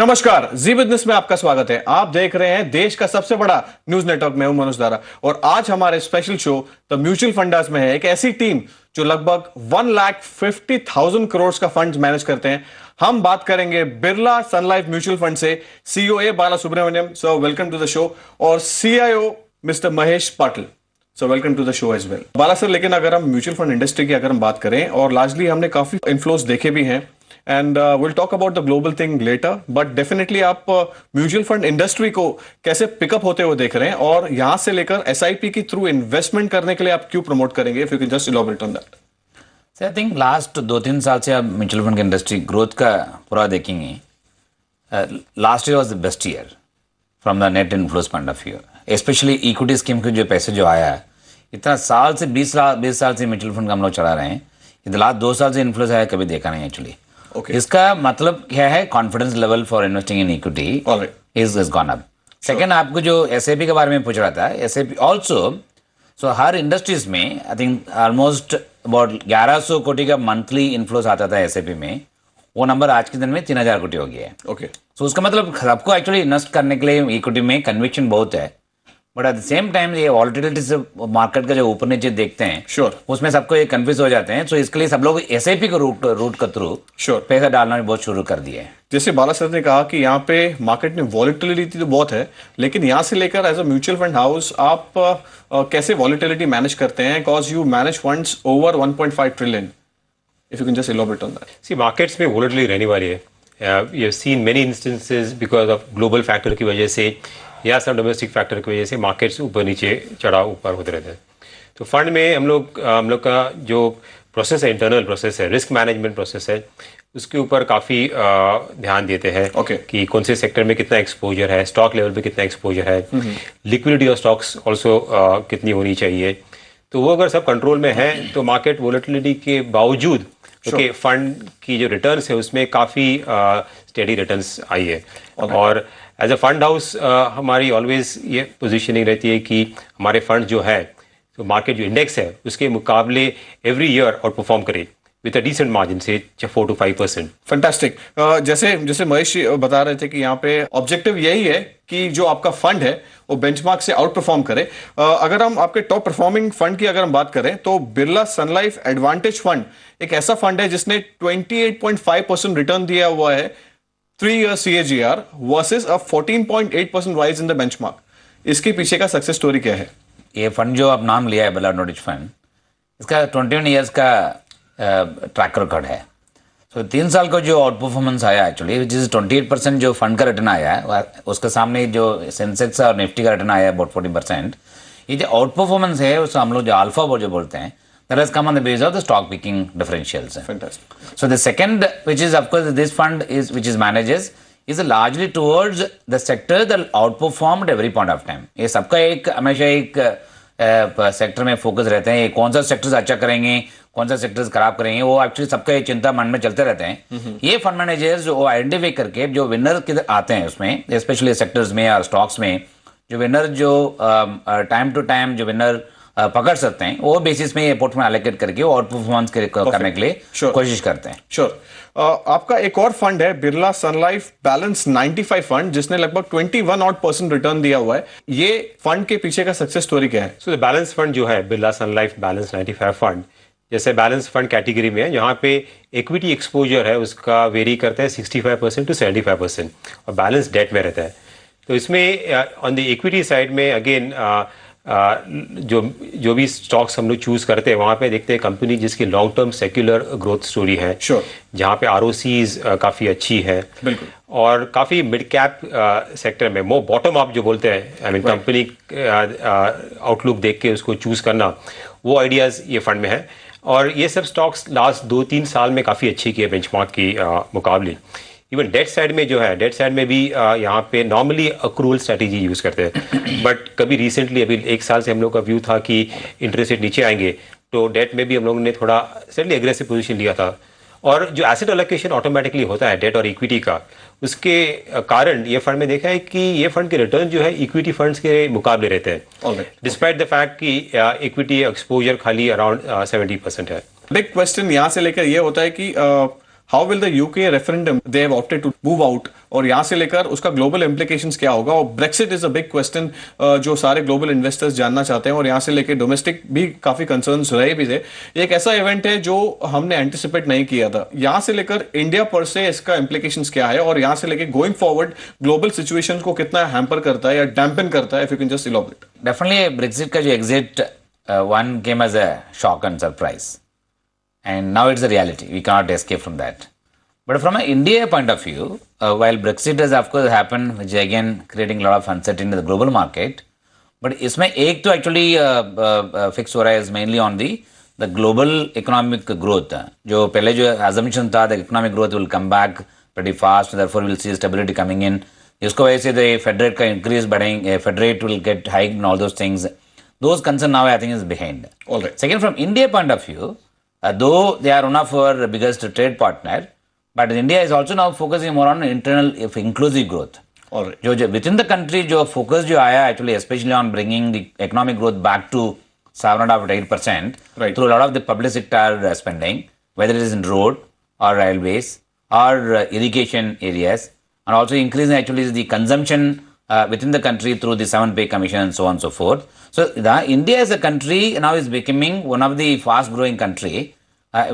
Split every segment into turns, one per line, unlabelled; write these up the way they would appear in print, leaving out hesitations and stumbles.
नमस्कार, जी बिजनेस में आपका स्वागत है। आप देख रहे हैं देश का सबसे बड़ा न्यूज नेटवर्क। मैं हूं मनोज दारा और आज हमारे special show the mutual funders में है एक ऐसी टीम जो लगभग 1,50,000 करोड़ का फंड मैनेज करते हैं। हम बात करेंगे Birla sun life mutual fund से CEO A Bala Subramaniam sir, welcome to the show, और CIO mister Mahesh Patil, so welcome to the show as well. Bala sir, लेकिन अगर हम म्यूचुअल फंड इंडस्ट्री की अगर हम बात करें, और लार्जली हमने काफी इन्फ्लोज देखे भी हैं, and will talk about the global thing later, but definitely आप म्यूचुअल फंड इंडस्ट्री को कैसे पिकअप होते हुए देख रहे हैं और यहां से लेकर एसआईपी की थ्रू इन्वेस्टमेंट करने के लिए आप क्यों प्रमोट करेंगे? If you can just elaborate on that.
Sir, I think last 2-3 साल से आप म्यूचुअल फंड की इंडस्ट्री ग्रोथ का पूरा देखेंगे। Last year was the best year from the net inflows point of view, specially equity scheme के जो पैसे जो आया है, इतना साल से 20 साल से म्यूचुअल फंड का हम लोग चला रहे हैं, इधर लास्ट 2 साल से इन्फ्लोज आया कभी देखा नहीं एक्चुअली। इसका मतलब क्या है? Confidence level for investing in equity is gone up. Second, आपको जो एसआईपी के बारे में पूछ रहा था, एसआईपी ऑल्सो, सो हर इंडस्ट्रीज में आई थिंक ऑलमोस्ट अबाउट 1100 कोटी का मंथली इन्फ्लोज आता था एसआईपी में, वो नंबर आज के दिन में 3000 कोटी हो गया है।
ओके,
सो उसका मतलब सबको एक्चुअली इन्वेस्ट करने के लिए इक्विटी में कन्विक्शन बहुत है, but at the same time ये वॉलेटिलिटी से मार्केट का जो ऊपर नीचे देखते हैं, उसमें सबको ये कंफ्यूज हो जाते हैं। सो इसके लिए सब लोग एसआईपी को रूट के थ्रू पैसा डालना भी बहुत शुरू कर दिया है।
जैसे बाला सर ने कहा कि यहाँ पे मार्केट में वॉलेटिलिटी तो बहुत है, लेकिन यहाँ से लेकर as a mutual fund house आप कैसे वॉलेटिलिटी मैनेज करते हैं? Because you manage funds over 1.5 trillion. If you can just elaborate on that.
See, markets में वॉलेटिलिटी रहने वाली है। You have seen many instances because of global factor की वजह से या सब डोमेस्टिक फैक्टर की वजह से मार्केट्स ऊपर नीचे चढ़ाव ऊपर होते रहते हैं। तो फंड में हम लोग का जो प्रोसेस है, इंटरनल प्रोसेस है, रिस्क मैनेजमेंट प्रोसेस है, उसके ऊपर काफ़ी ध्यान देते हैं कि कौन से सेक्टर में कितना एक्सपोजर है, स्टॉक लेवल पे कितना एक्सपोजर है, लिक्विडिटी ऑफ स्टॉक्स ऑल्सो कितनी होनी चाहिए। तो वो अगर सब कंट्रोल में है तो मार्केट वोलेटिलिटी के बावजूद फंड की जो रिटर्न्स है उसमें काफ़ी स्टेडी रिटर्न्स आई है। और एज अ फंड हाउस हमारी ऑलवेज ये पोजीशनिंग रहती है कि हमारे फंड जो है, तो मार्केट जो इंडेक्स है उसके मुकाबले एवरी ईयर और परफॉर्म करे विद अ डिसेंट मार्जिन से 4 to 5%।
फैंटास्टिक। जैसे महेश बता रहे थे कि यहाँ पे ऑब्जेक्टिव यही है कि जो आपका फंड है वो बेंचमार्क से आउट परफॉर्म करे। अगर हम आपके टॉप परफॉर्मिंग फंड की अगर हम बात करें तो Birla sun life advantage fund एक ऐसा फंड है जिसने 28.5% रिटर्न दिया हुआ है 3 year CAGR versus a 14.8% rise in the benchmark. इसके पीछे का सक्सेस स्टोरी क्या है?
ये फंड जो आप नाम लिया है बिरला एडवांटेज फंड, इसका 21 ईयर्स का ट्रैक रिकॉर्ड है। तो 3 साल का जो आउट परफॉर्मेंस आया एक्चुअली, जिस 28% जो फंड का रिटर्न आया है, उसके सामने जो सेंसेक्स और निफ्टी का रिटर्न आया है अबाउट 40%। ये जो आउट परफॉर्मेंस है उसको हम लोग जो अल्फा जो बोलते हैं, that has come on the basis of the stock picking differentials.
Fantastic.
So the second, which is of course this fund which is manages, is largely towards the sector that outperformed every point of time. ये सबका एक हमेशा एक sector में focus रहते हैं, कौन सा सेक्टर्स अच्छा करेंगे, कौन सा सेक्टर्स खराब करेंगे, वो एक्चुअली सबका एक चिंता मन में चलते रहते हैं। ये फंड मैनेजर्स वो आइडेंटिफाई करके जो विनर आते हैं उसमें, स्पेशली सेक्टर्स में और स्टॉक्स में, जो विनर जो टाइम टू टाइम जो विनर पकड़ सकते हैं, वो बेसिस में ये पोर्टफोलियो एलोकेट करके वो आउट परफॉर्मेंस करने के लिए कोशिश करते हैं।
श्योर। आपका एक और फंड है Birla sun life balance 95 fund, जिसने लगभग 21% रिटर्न दिया हुआ है। ये फंड के पीछे का सक्सेस स्टोरी क्या है?
सो बैलेंस फंड जो है Birla sun life balance 95 fund, जैसे बैलेंस फंड कैटेगरी में है, यहाँ पे इक्विटी एक्सपोजर है उसका वेरी करता है 65% to 75% और बैलेंस डेट में रहता है। तो इसमें ऑन द इक्विटी साइड में अगेन जो भी स्टॉक्स हम लोग चूज करते हैं वहाँ पे देखते हैं कंपनी जिसकी long term secular growth story है, जहाँ पे ROCs काफ़ी अच्छी है, और काफ़ी मिड कैप सेक्टर में वो बॉटम अप जो बोलते हैं, आई मीन कंपनी आउटलुक देख के उसको चूज करना, वो आइडियाज़ ये फंड में है। और ये सब स्टॉक्स लास्ट 2-3 साल में काफ़ी अच्छी की है बेंचमार्क की मुकाबले। इवन डेट साइड में जो है, डेट साइड में भी यहाँ पे नॉर्मली अक्रूवल स्ट्रैटेजी यूज़ करते हैं, बट कभी रिसेंटली अभी 1 साल से हम लोग का व्यू था कि इंटरेस्ट रेट नीचे आएंगे, तो डेट में भी हम लोगों ने थोड़ा सडनली एग्रेसिव पोजीशन लिया था। और जो एसेट एलोकेशन ऑटोमेटिकली होता है डेट और इक्विटी का, उसके कारण ये फंड में देखा है कि ये फंड के रिटर्न जो है इक्विटी फंड्स के मुकाबले रहते हैं, डिस्पाइट द फैक्ट कि इक्विटी एक्सपोजर खाली अराउंड 70% है।
बिग क्वेश्चन यहाँ से लेकर ये होता है कि how will the UK referendum they have opted to move out, और यहां से लेकर उसका ग्लोबल इंप्लीकेशंस क्या होगा, और Brexit is a big question जो सारे ग्लोबल इन्वेस्टर्स जानना चाहते हैं, और यहां से लेकर डोमेस्टिक भी काफी कंसर्न्स रहे भी थे। एक ऐसा इवेंट है जो हमने एंटिसिपेट नहीं किया था। यहां से लेकर इंडिया पर से इसका इंप्लीकेशंस क्या है, और यहां से लेकर गोइंग फॉरवर्ड ग्लोबल सिचुएशन को कितना हैम्पर करता है या डैम्पन करता है, if you can just elaborate.
Definitely Brexit का जो exit one came as a shock and surprise, and now it's a reality. We cannot escape from that. But from an India point of view, while Brexit has of course happened, which again creating a lot of uncertainty in the global market, but इसमें एक तो actually fix हो रहा है is mainly on the global economic growth. जो पहले जो assumption था, the economic growth will come back pretty fast, therefore we'll see stability coming in. इसको वजह से the Fed rate का increase बढ़ेंगे, Fed rate will get hiked and all those things. Those concern now I think is behind.
All right.
Second, from India point of view, though they are one of our biggest trade partner, but India is also now focusing more on internal inclusive growth.
All right.
जो within the country जो focus जो आया actually especially on bringing the economic growth back to 7.5 to 8%,
Right.
through a lot of the public sector spending, whether it is in road or railways or irrigation areas, and also increasing actually the consumption within the country through the 7-pay commission and so on and so forth. So India as a country now is becoming one of the fast growing country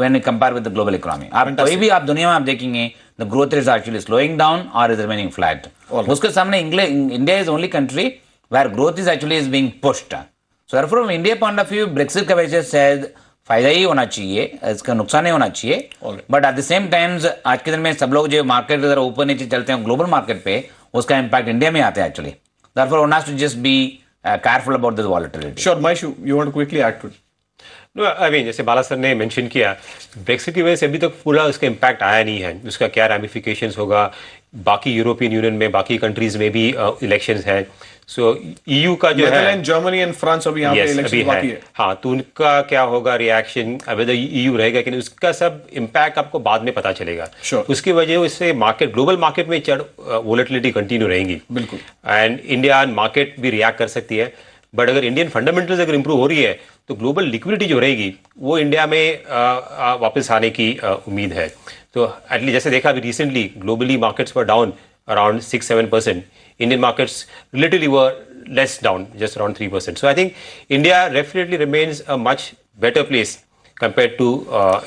when you compare with the global economy. आप कोई भी आप दुनिया में आप देखेंगे the growth rates are actually slowing down or is remaining flat. उसके सामने India is the only country where growth is actually is being pushed. So therefore from India point of view Brexit का वजह से शायद फायदा ही होना चाहिए, इसका नुकसान नहीं होना चाहिए, but at the same times आज के दिन में सब लोग जो मार्केट अगर ऊपर नीचे चलते हैं ग्लोबल मार्केट पे, उसका इम्पैक्ट इंडिया में आता है actually. Therefore one has to just be careful about this volatility.
Sure, Mahesh, you want to quickly add to it?
No I mean जैसे बाला सर ने मेंशन किया, ब्रेक्सिट की वजह से अभी तक पूरा उसका इम्पैक्ट आया नहीं है. उसका क्या रैमिफिकेशंस होगा, बाकी यूरोपियन यूनियन में बाकी कंट्रीज में भी इलेक्शंस हैं. सो ईयू का जो है,
जर्मनी एंड फ्रांस अभी यहाँ पे इलेक्शन बाकी है.
हाँ, तो उनका क्या होगा रिएक्शन, अगर ईयू रहेगा कि नहीं, उसका सब इम्पैक्ट आपको बाद में पता चलेगा.
Sure.
उसकी वजह से मार्केट, ग्लोबल मार्केट में वोलेटिलिटी कंटिन्यू रहेंगी.
बिल्कुल.
एंड इंडियन मार्केट भी रिएक्ट कर सकती है. बट अगर इंडियन फंडामेंटल्स अगर इंप्रूव हो रही है तो ग्लोबल लिक्विडिटी जो रहेगी वो इंडिया में वापस आने की उम्मीद है. तो एटलीस्ट जैसे देखा अभी recently globally markets were down around 6-7%. Indian markets relatively were less down, just around 3%. So I think India definitely remains a much better place compared to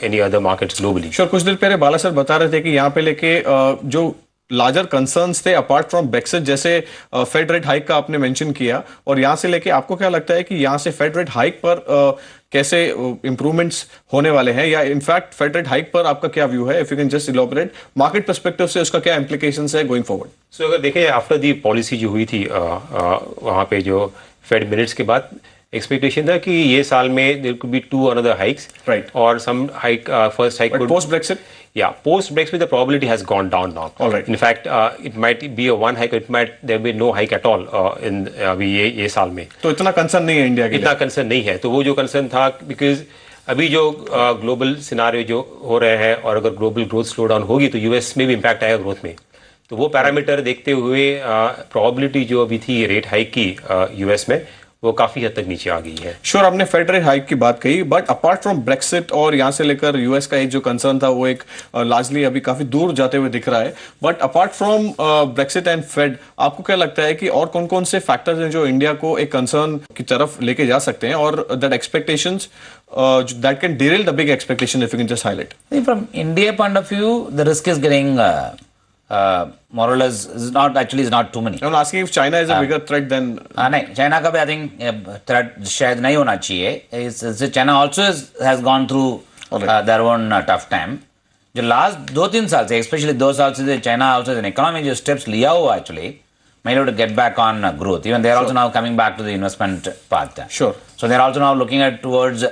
any other markets globally.
Sure, कुछ देर पहले बाला sir बता रहे थे कि यहाँ पे लेके जो लार्जर कंसर्न्स थे अपार्ट फ्रॉम ब्रेक्सिट, जैसे फेड रेट हाइक का आपने मेंशन किया, और यहाँ से लेके आपको क्या लगता है कि यहाँ से फेड रेट हाइक पर कैसे इंप्रूवमेंट्स होने वाले हैं, या इनफैक्ट फेड रेट हाइक पर आपका क्या व्यू है, if you can just elaborate market perspective से उसका क्या इंप्लीकेशंस है गोइंग फॉरवर्ड.
सो अगर देखें आफ्टर दी पॉलिसी जो हुई थी वहाँ पे जो फेड मिनट्स के बाद एक्सपेक्टेशन था कि ये साल में there could be 2 another hikes,
right,
और some hike first hike
post Brexit.
Yeah, post Brexit the probability has gone down now.
All right.
In fact, it might be a one hike, there be no hike at all in अभी ये साल में.
तो इतना concern नहीं है India के लिए.
इतना कंसर्न नहीं है. तो वो जो कंसर्न था, बिकॉज अभी जो ग्लोबल सिनारियो जो हो रहे हैं, और अगर ग्लोबल ग्रोथ स्लो डाउन होगी तो यूएस में भी इम्पैक्ट आएगा ग्रोथ में. तो वो पैरामीटर देखते हुए प्रोबेबिलिटी जो अभी थी रेट हाइक की यूएस में, वो काफी हद तक नीचे आ गई है.
श्योर, आपने फेड रेट हाइक की बात कही, बट अपार्ट फ्रॉम ब्रेक्सिट और यहाँ से लेकर यूएस का एक जो कंसर्न था वो एक लार्जली अभी काफी दूर जाते हुए दिख रहा है. But apart from Brexit and Fed, आपको क्या लगता है कि और कौन कौन से फैक्टर्स हैं जो इंडिया को एक कंसर्न की तरफ लेके जा सकते हैं, और that expectations that can Daryl the big expectation, if you can just highlight.
From India point of view, the risk is getting more or less is not too many.
I'm asking if China is a bigger threat than.
नहीं, China का भी I think threat शायद नहीं होना चाहिए. China also has gone through their own tough time. जो last 2-3 साल से, स्पेशली 2 साल से चाइना ऑल्सो एन इकोनॉमी जो स्टेप्स लिया हुआ actually may to get back on growth. Even they are also now coming back to the investment path.
Sure.
So they are also now looking at towards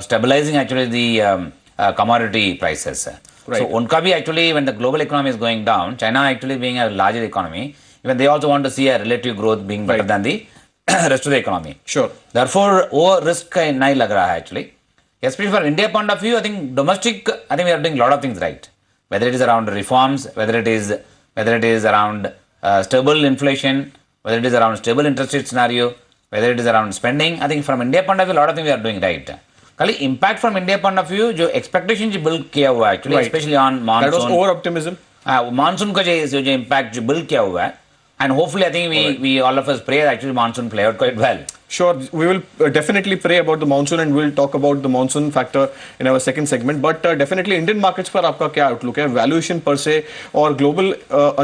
stabilizing actually the commodity prices.
Right.
So उनका भी actually when the global economy is going down, China actually being a larger economy, even they also want to see a relative growth being better than the rest of the economy.
Sure.
Therefore वो risk नहीं लग रहा है actually. Especially for India point of view, I think domestic, I think we are doing a lot of things right. Whether it is around reforms, whether it is around stable inflation, whether it is around stable interest rate scenario, whether it is around spending, I think from India point of view, a lot of things we are doing right. खाली impact from India point of view जो expectation जो build किया हुआ है actually
Right.
Specially on
That was
monsoon
over optimism.
Monsoon का जो impact जो build किया हुआ है and hopefully I think we all of us pray actually monsoon play out quite well.
Sure, we will definitely pray about the monsoon and we'll talk about the monsoon factor in our second segment. But definitely Indian markets पर आपका क्या outlook है? Valuation per se और global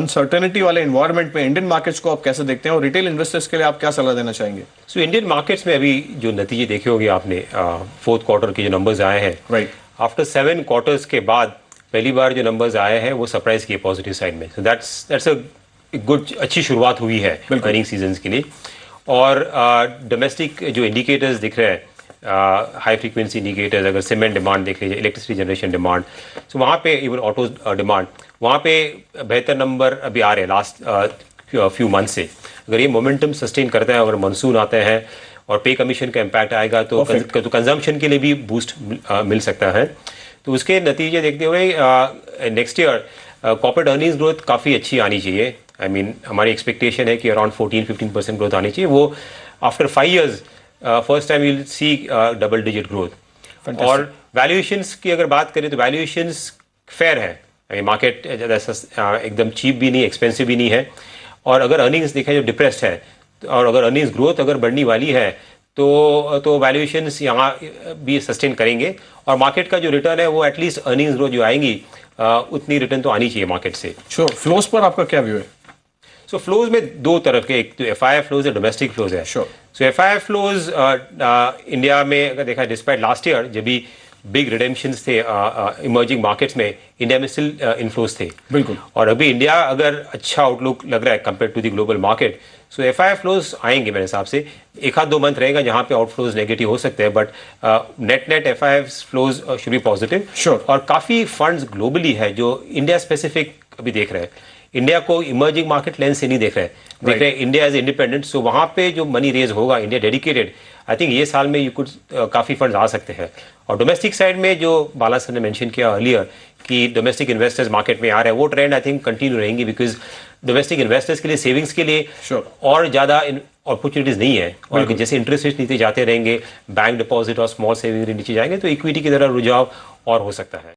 uncertainty वाले environment में Indian markets को आप कैसे देखते हैं और retail investors के लिए आप क्या सलाह देना चाहेंगे?
सो इंडियन मार्केट्स में अभी जो नतीजे देखे होंगे आपने फोर्थ क्वार्टर के जो नंबर्स आए हैं
Right.
आफ्टर 7 क्वार्टर्स के बाद पहली बार जो नंबर्स आए हैं वो सरप्राइज किए पॉजिटिव साइड में. सो दैट्स अ गुड अच्छी शुरुआत हुई है अर्निंग सीजन के लिए. और डोमेस्टिक जो इंडिकेटर्स दिख रहे हैं हाई फ्रीक्वेंसी इंडिकेटर्स, अगर सीमेंट डिमांड देख लीजिए, इलेक्ट्रिसिटी जनरेशन डिमांड, सो वहाँ पे इवन ऑटो डिमांड वहाँ पे बेहतर नंबर अभी आ रहे हैं लास्ट फ्यू मंथ से. अगर ये मोमेंटम सस्टेन करते हैं, अगर मानसून आते हैं और पे कमीशन का इम्पैक्ट आएगा तो कंजम्पशन के लिए भी बूस्ट मिल सकता है. तो उसके नतीजे देखते हुए next year corporate earnings growth काफ़ी अच्छी आनी चाहिए. आई मीन हमारी एक्सपेक्टेशन है कि अराउंड 14-15% ग्रोथ आनी चाहिए. वो after 5 years first time will see double digit growth. और वैल्यूएशंस की अगर बात करें तो वैल्यूएशंस फेयर है. मार्केट एकदम चीप भी नहीं, एक्सपेंसिव भी नहीं है. और अगर अर्निंग्स देखें जो डिप्रेस्ड है और अगर अर्निंग्स ग्रोथ अगर बढ़ने वाली है तो वैल्यूएशंस यहाँ भी सस्टेन करेंगे. और मार्केट का जो रिटर्न है वो एटलीस्ट अर्निंग्स ग्रोथ जो आएंगी उतनी रिटर्न तो आनी चाहिए मार्केट से.
Sure, flows पर आपका क्या व्यू है?
सो फ्लोज में दो तरफ के, एक तो एफआईआई फ्लोज है, डोमेस्टिक फ्लोज है.
Sure.
सो एफआईआई फ्लोज इंडिया में अगर देखा डिस्पाइट लास्ट ईयर जब भी बिग रिडेम्पशंस थे इमर्जिंग मार्केट्स में, इंडिया में स्टिल इनफ्लोज थे.
बिल्कुल.
और अभी इंडिया अगर अच्छा आउटलुक लग रहा है compare to the global market, so FII flows आएंगे मेरे हिसाब से. 1-2 मंथ रहेगा जहां पे आउटफ्लोज नेगेटिव हो सकते हैं, but net FII flows should be positive.
Sure.
और काफ़ी फंड्स ग्लोबली है जो इंडिया स्पेसिफिक अभी देख रहे हैं. इंडिया को इमर्जिंग मार्केट लेंस से नहीं देख रहे हैं, देख रहे हैं इंडिया एज इंडिपेंडेंट. सो वहाँ पे जो मनी रेज होगा इंडिया डेडिकेटेड, आई थिंक ये साल में यू कुड काफ़ी फंड्स आ सकते हैं. और डोमेस्टिक साइड में जो बाला सर ने मेंशन किया अर्लियर कि डोमेस्टिक इन्वेस्टर्स मार्केट में आ रहे हैं, वो ट्रेंड आई थिंक कंटिन्यू रहेंगी. बिकॉज डोमेस्टिक इन्वेस्टर्स के लिए सेविंग्स के लिए
Sure.
और ज़्यादा अपॉर्चुनिटीज नहीं है. और जैसे इंटरेस्ट रेट नीचे जाते रहेंगे, बैंक डिपॉजिट और स्मॉल सेविंग नीचे जाएंगे, तो इक्विटी की तरह रुझाव और हो सकता है.